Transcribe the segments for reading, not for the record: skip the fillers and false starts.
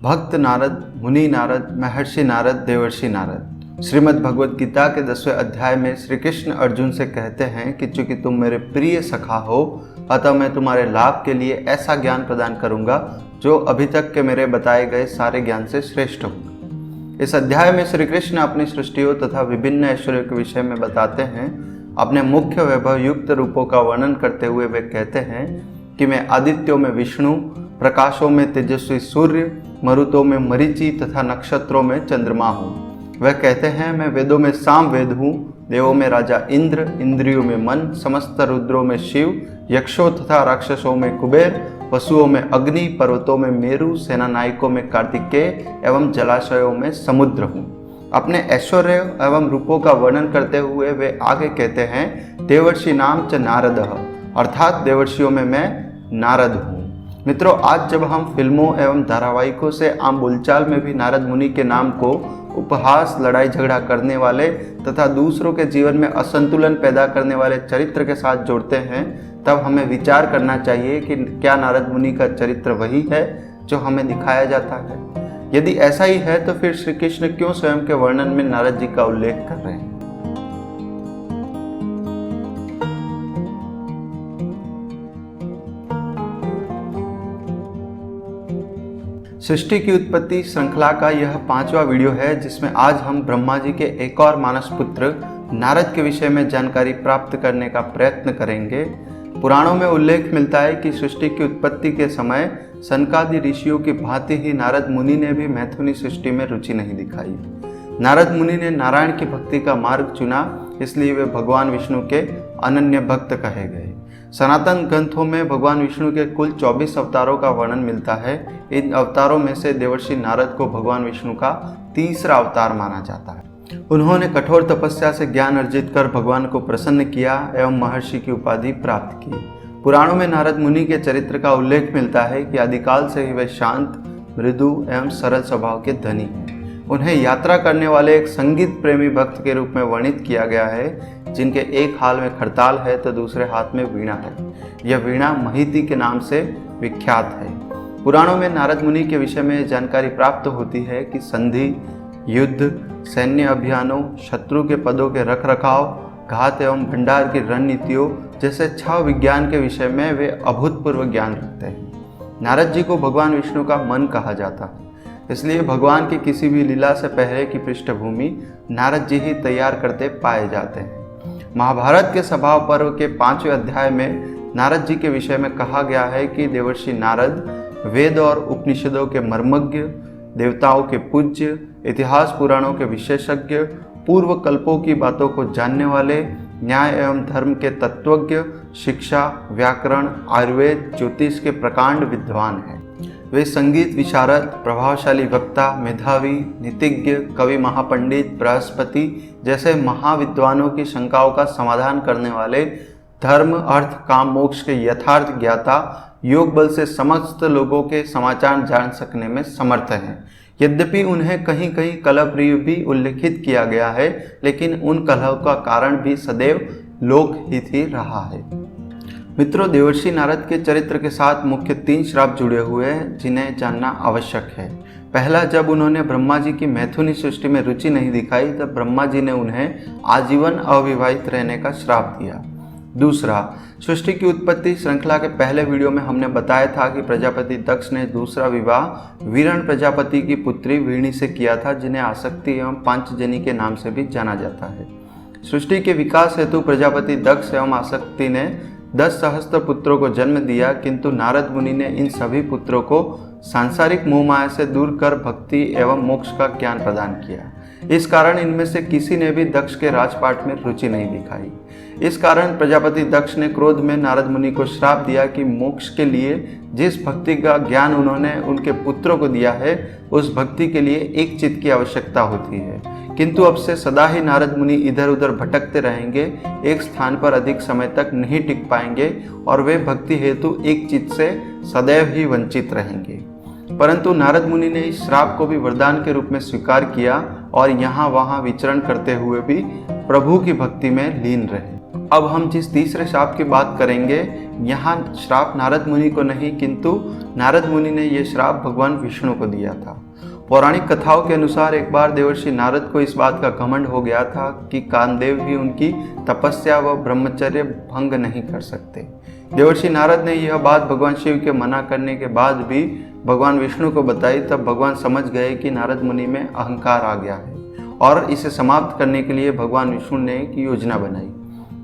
भक्त नारद, मुनि नारद, महर्षि नारद, देवर्षि नारद। श्रीमद् भगवद गीता के 10वें अध्याय में श्री कृष्ण अर्जुन से कहते हैं कि चूंकि तुम मेरे प्रिय सखा हो, अतः मैं तुम्हारे लाभ के लिए ऐसा ज्ञान प्रदान करूंगा जो अभी तक के मेरे बताए गए सारे ज्ञान से श्रेष्ठ होगा। इस अध्याय में श्री कृष्ण अपनी सृष्टियों तथा विभिन्न ऐश्वर्यों के विषय में बताते हैं। अपने मुख्य वैभव युक्त रूपों का वर्णन करते हुए वे कहते हैं कि मैं आदित्यों में विष्णु, प्रकाशों में तेजस्वी सूर्य, मरुतों में मरीचि तथा नक्षत्रों में चंद्रमा हूँ। वह कहते हैं मैं वेदों में साम वेद हूँ, देवों में राजा इंद्र, इंद्रियों में मन, समस्त रुद्रों में शिव, यक्षों तथा राक्षसों में कुबेर, पशुओं में अग्नि, पर्वतों में मेरु, सेना नायकों में कार्तिकेय एवं जलाशयों में समुद्र हूँ। अपने ऐश्वर्य एवं रूपों का वर्णन करते हुए वे आगे कहते हैं देवर्षि नाम च नारद, अर्थात देवर्षियों में मैं नारद हूँ। मित्रों, आज जब हम फिल्मों एवं धारावाहिकों से आम बोलचाल में भी नारद मुनि के नाम को उपहास, लड़ाई झगड़ा करने वाले तथा दूसरों के जीवन में असंतुलन पैदा करने वाले चरित्र के साथ जोड़ते हैं, तब हमें विचार करना चाहिए कि क्या नारद मुनि का चरित्र वही है जो हमें दिखाया जाता है। यदि ऐसा ही है तो फिर श्री कृष्ण क्यों स्वयं के वर्णन में नारद जी का उल्लेख कर रहे हैं। सृष्टि की उत्पत्ति श्रृंखला का यह 5वां वीडियो है, जिसमें आज हम ब्रह्मा जी के एक और मानस पुत्र नारद के विषय में जानकारी प्राप्त करने का प्रयत्न करेंगे। पुराणों में उल्लेख मिलता है कि सृष्टि की उत्पत्ति के समय सनकादि ऋषियों की भांति ही नारद मुनि ने भी मैथुनी सृष्टि में रुचि नहीं दिखाई। नारद मुनि ने नारायण की भक्ति का मार्ग चुना, इसलिए वे भगवान विष्णु के अनन्य भक्त कहे गए। सनातन ग्रंथों में भगवान विष्णु के कुल 24 अवतारों का वर्णन मिलता है। इन अवतारों में से देवर्षि नारद को भगवान विष्णु का तीसरा अवतार माना जाता है। उन्होंने कठोर तपस्या से ज्ञान अर्जित कर भगवान को प्रसन्न किया एवं महर्षि की उपाधि प्राप्त की। पुराणों में नारद मुनि के चरित्र का उल्लेख मिलता है कि आदिकाल से ही वे शांत, मृदु एवं सरल स्वभाव के धनी हैं। उन्हें यात्रा करने वाले एक संगीत प्रेमी भक्त के रूप में वर्णित किया गया है, जिनके एक हाथ में खड़ताल है तो दूसरे हाथ में वीणा है। यह वीणा महिति के नाम से विख्यात है। पुराणों में नारद मुनि के विषय में जानकारी प्राप्त होती है कि संधि, युद्ध, सैन्य अभियानों, शत्रु के पदों के रखरखाव, घात एवं भंडार की रणनीतियों जैसे 6 विज्ञान के विषय में वे अभूतपूर्व ज्ञान रखते हैं। नारद जी को भगवान विष्णु का मन कहा जाता है, इसलिए भगवान की किसी भी लीला से पहले की पृष्ठभूमि नारद जी ही तैयार करते पाए जाते हैं। महाभारत के सभा पर्व के 5वें अध्याय में नारद जी के विषय में कहा गया है कि देवर्षि नारद वेद और उपनिषदों के मर्मज्ञ, देवताओं के पूज्य, इतिहास पुराणों के विशेषज्ञ, पूर्व कल्पों की बातों को जानने वाले, न्याय एवं धर्म के तत्वज्ञ, शिक्षा, व्याकरण, आयुर्वेद, ज्योतिष के प्रकांड विद्वान हैं। वे संगीत विशारद, प्रभावशाली वक्ता, मेधावी, नीतिज्ञ, कवि महापंडित, बृहस्पति जैसे महाविद्वानों की शंकाओं का समाधान करने वाले, धर्म, अर्थ, काम, मोक्ष के यथार्थ ज्ञाता, योग बल से समस्त लोगों के समाचार जान सकने में समर्थ हैं। यद्यपि उन्हें कहीं कहीं कलह भी उल्लेखित किया गया है, लेकिन उन कलह का कारण भी सदैव लोकहित ही रहा है। मित्रों, देवर्षि नारद के चरित्र के साथ मुख्य 3 श्राप जुड़े हुए हैं, जिन्हें जानना आवश्यक है। पहला, जब उन्होंने ब्रह्मा जी की मैथुनी सृष्टि में रुचि नहीं दिखाई, तब ब्रह्मा जी ने उन्हें आजीवन अविवाहित रहने का श्राप दिया। दूसरा, सृष्टि की उत्पत्ति श्रृंखला के पहले वीडियो में हमने बताया था कि प्रजापति दक्ष ने दूसरा विवाह वीरण प्रजापति की पुत्री वीणी से किया था, जिन्हें आसक्ति एवं पांचजनी के नाम से भी जाना जाता है। सृष्टि के विकास हेतु प्रजापति दक्ष एवं आसक्ति ने 10 सहस्त्र पुत्रों को जन्म दिया, किंतु नारद मुनि ने इन सभी पुत्रों को सांसारिक मोह माया से दूर कर भक्ति एवं मोक्ष का ज्ञान प्रदान किया। इस कारण इनमें से किसी ने भी दक्ष के राजपाट में रुचि नहीं दिखाई। इस कारण प्रजापति दक्ष ने क्रोध में नारद मुनि को श्राप दिया कि मोक्ष के लिए जिस भक्ति का ज्ञान उन्होंने उनके पुत्रों को दिया है, उस भक्ति के लिए एक चित्त की आवश्यकता होती है। किंतु अब से सदा ही नारद मुनि इधर उधर भटकते रहेंगे, एक स्थान पर अधिक समय तक नहीं टिक पाएंगे और वे भक्ति हेतु एक चित्त से सदैव ही वंचित रहेंगे। परंतु नारद मुनि ने इस श्राप को भी वरदान के रूप में स्वीकार किया और यहाँ वहाँ विचरण करते हुए भी प्रभु की भक्ति में लीन रहे। अब हम जिस तीसरे श्राप की बात करेंगे, यहाँ श्राप नारद मुनि को नहीं किंतु नारद मुनि ने यह श्राप भगवान विष्णु को दिया था। पौराणिक कथाओं के अनुसार एक बार देवर्षि नारद को इस बात का घमंड हो गया था कि कामदेव भी उनकी तपस्या व ब्रह्मचर्य भंग नहीं कर सकते। देवर्षि नारद ने यह बात भगवान शिव के मना करने के बाद भी भगवान विष्णु को बताई। तब भगवान समझ गए कि नारद मुनि में अहंकार आ गया है और इसे समाप्त करने के लिए भगवान विष्णु ने एक योजना बनाई।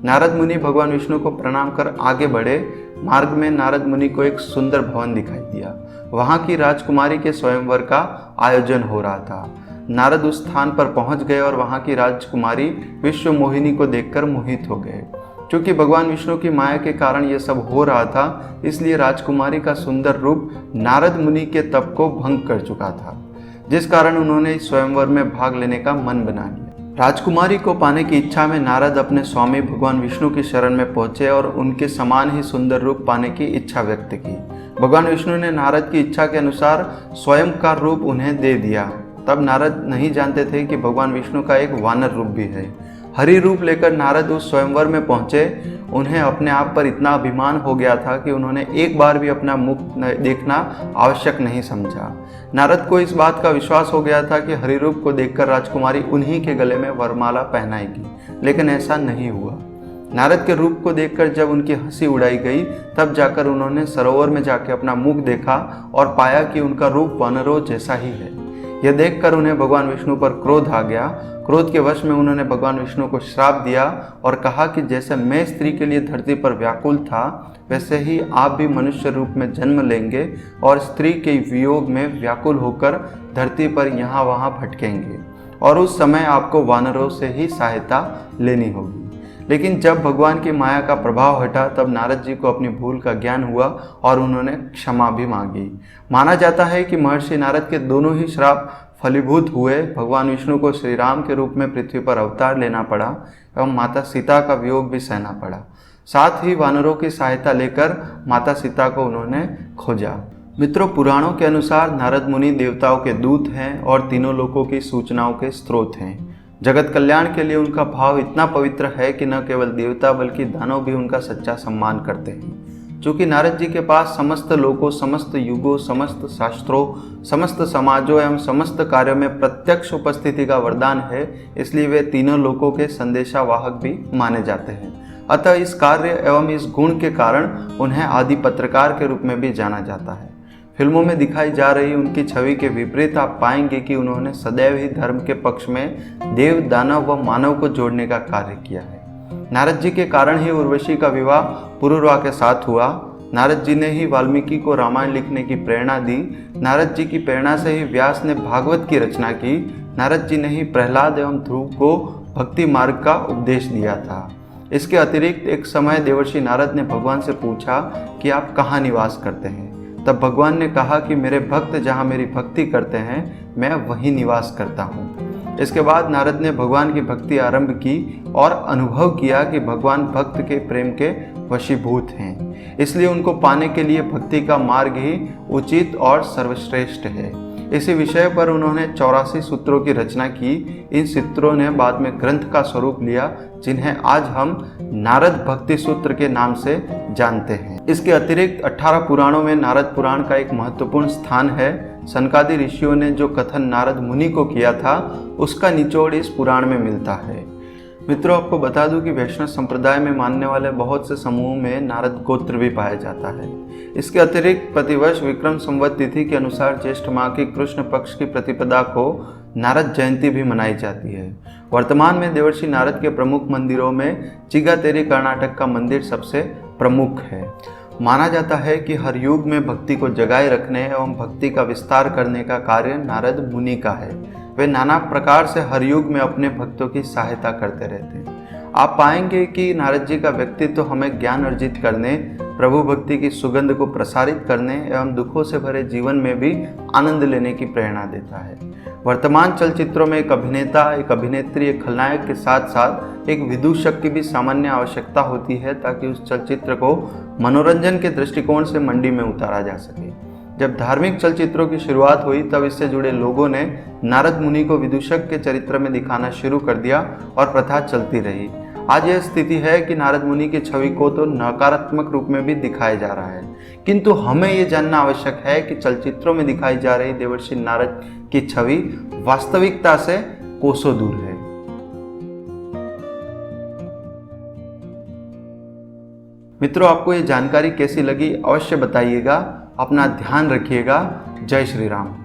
नारद मुनि भगवान विष्णु को प्रणाम कर आगे बढ़े। मार्ग में नारद मुनि को एक सुंदर भवन दिखाई दिया। वहां की राजकुमारी के स्वयंवर का आयोजन हो रहा था। नारद उस स्थान पर पहुंच गए और वहां की राजकुमारी विश्व मोहिनी को देखकर मोहित हो गए। क्योंकि भगवान विष्णु की माया के कारण यह सब हो रहा था, इसलिए राजकुमारी का सुंदर रूप नारद मुनि के तप को भंग कर चुका था, जिस कारण उन्होंने इस स्वयंवर में भाग लेने का मन बना लिया। राजकुमारी को पाने की इच्छा में नारद अपने स्वामी भगवान विष्णु की शरण में पहुंचे और उनके समान ही सुंदर रूप पाने की इच्छा व्यक्त की। भगवान विष्णु ने नारद की इच्छा के अनुसार स्वयं का रूप उन्हें दे दिया। तब नारद नहीं जानते थे कि भगवान विष्णु का एक वानर रूप भी है। हरि रूप लेकर नारद उस स्वयंवर में पहुंचे। उन्हें अपने आप पर इतना अभिमान हो गया था कि उन्होंने एक बार भी अपना मुख देखना आवश्यक नहीं समझा। नारद को इस बात का विश्वास हो गया था कि हरि रूप को देखकर राजकुमारी उन्हीं के गले में वरमाला पहनाएगी, लेकिन ऐसा नहीं हुआ। नारद के रूप को देखकर जब उनकी हंसी उड़ाई गई, तब जाकर उन्होंने सरोवर में जाकर अपना मुख देखा और पाया कि उनका रूप वानरों जैसा ही है। यह देखकर उन्हें भगवान विष्णु पर क्रोध आ गया। क्रोध के वश में उन्होंने भगवान विष्णु को श्राप दिया और कहा कि जैसे मैं स्त्री के लिए धरती पर व्याकुल था, वैसे ही आप भी मनुष्य रूप में जन्म लेंगे और स्त्री के वियोग में व्याकुल होकर धरती पर यहाँ वहाँ भटकेंगे और उस समय आपको वानरों से ही सहायता लेनी होगी। लेकिन जब भगवान की माया का प्रभाव हटा, तब नारद जी को अपनी भूल का ज्ञान हुआ और उन्होंने क्षमा भी मांगी। माना जाता है कि महर्षि नारद के दोनों ही श्राप फलीभूत हुए। भगवान विष्णु को श्री राम के रूप में पृथ्वी पर अवतार लेना पड़ा एवं माता सीता का वियोग भी सहना पड़ा। साथ ही वानरों की सहायता लेकर माता सीता को उन्होंने खोजा। मित्रों, पुराणों के अनुसार नारद मुनि देवताओं के दूत हैं और तीनों लोकों की सूचनाओं के स्रोत हैं। जगत कल्याण के लिए उनका भाव इतना पवित्र है कि न केवल देवता बल्कि दानव भी उनका सच्चा सम्मान करते हैं। चूँकि नारद जी के पास समस्त लोकों, समस्त युगों, समस्त शास्त्रों, समस्त समाजों एवं समस्त कार्यों में प्रत्यक्ष उपस्थिति का वरदान है, इसलिए वे तीनों लोकों के संदेशावाहक भी माने जाते हैं। अतः इस कार्य एवं इस गुण के कारण उन्हें आदि पत्रकार के रूप में भी जाना जाता है। फिल्मों में दिखाई जा रही उनकी छवि के विपरीत आप पाएंगे कि उन्होंने सदैव ही धर्म के पक्ष में देव, दानव व मानव को जोड़ने का कार्य किया है। नारद जी के कारण ही उर्वशी का विवाह पुरुरवा के साथ हुआ। नारद जी ने ही वाल्मीकि को रामायण लिखने की प्रेरणा दी। नारद जी की प्रेरणा से ही व्यास ने भागवत की रचना की। नारद जी ने ही प्रहलाद एवं ध्रुव को भक्ति मार्ग का उपदेश दिया था। इसके अतिरिक्त एक समय देवर्षि नारद ने भगवान से पूछा कि आप कहाँ निवास करते हैं। तब भगवान ने कहा कि मेरे भक्त जहाँ मेरी भक्ति करते हैं, मैं वहीं निवास करता हूँ। इसके बाद नारद ने भगवान की भक्ति आरंभ की और अनुभव किया कि भगवान भक्त के प्रेम के वशीभूत हैं। इसलिए उनको पाने के लिए भक्ति का मार्ग ही उचित और सर्वश्रेष्ठ है। इसी विषय पर उन्होंने 84 सूत्रों की रचना की। इन सूत्रों ने बाद में ग्रंथ का स्वरूप लिया, जिन्हें आज हम नारद भक्ति सूत्र के नाम से जानते हैं। इसके अतिरिक्त 18 पुराणों में नारद पुराण का एक महत्वपूर्ण स्थान है। सनकादि ऋषियों ने जो कथन नारद मुनि को किया था, उसका निचोड़ इस पुराण में मिलता है। मित्रों, आपको बता दूं कि वैष्णव संप्रदाय में मानने वाले बहुत से समूहों में नारद गोत्र भी पाया जाता है। इसके अतिरिक्त प्रतिवर्ष विक्रम संवत तिथि के अनुसार ज्येष्ठ माह की कृष्ण पक्ष की प्रतिपदा को नारद जयंती भी मनाई जाती है। वर्तमान में देवर्षि नारद के प्रमुख मंदिरों में चिगातेरी कर्नाटक का मंदिर सबसे प्रमुख है। माना जाता है कि हर युग में भक्ति को जगाए रखने एवं भक्ति का विस्तार करने का कार्य नारद मुनि का है। वे नाना प्रकार से हर युग में अपने भक्तों की सहायता करते रहते हैं। आप पाएंगे कि नारद जी का व्यक्तित्व हमें ज्ञान अर्जित करने, प्रभु भक्ति की सुगंध को प्रसारित करने एवं दुखों से भरे जीवन में भी आनंद लेने की प्रेरणा देता है। वर्तमान चलचित्रों में एक अभिनेता, एक अभिनेत्री, एक खलनायक के साथ साथ एक विदूषक की भी सामान्य आवश्यकता होती है, ताकि उस चलचित्र को मनोरंजन के दृष्टिकोण से मंडी में उतारा जा सके। जब धार्मिक चलचित्रों की शुरुआत हुई, तब इससे जुड़े लोगों ने नारद मुनि को विदूषक के चरित्र में दिखाना शुरू कर दिया और प्रथा चलती रही। आज यह स्थिति है कि नारद मुनि की छवि को तो नकारात्मक रूप में भी दिखाया जा रहा है, किंतु हमें ये जानना आवश्यक है कि चलचित्रों में दिखाई जा रही देवर्षि नारद की छवि वास्तविकता से कोसों दूर है। मित्रों, आपको ये जानकारी कैसी लगी अवश्य बताइएगा। अपना ध्यान रखिएगा। जय श्री राम।